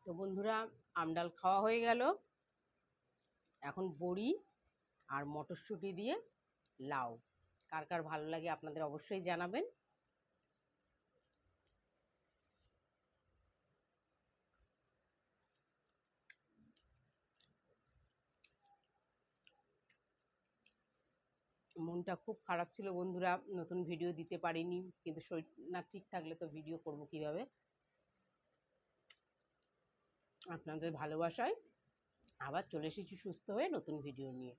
তো বন্ধুরা, আমডাল খাওয়া হয়ে গেল। এখন বড়ি আর মটরশুঁটি দিয়ে লাউ। কার কার ভালো লাগে আপনাদের অবশ্যই জানাবেন। মনটা খুব খারাপ ছিল বন্ধুরা, নতুন ভিডিও দিতে পারিনি, কিন্তু শরীর না ঠিক থাকলে তো ভিডিও করব কিভাবে। আপনাদের ভালোবাসায় আবার চলে এসেছি সুস্থ হয়ে নতুন ভিডিও নিয়ে।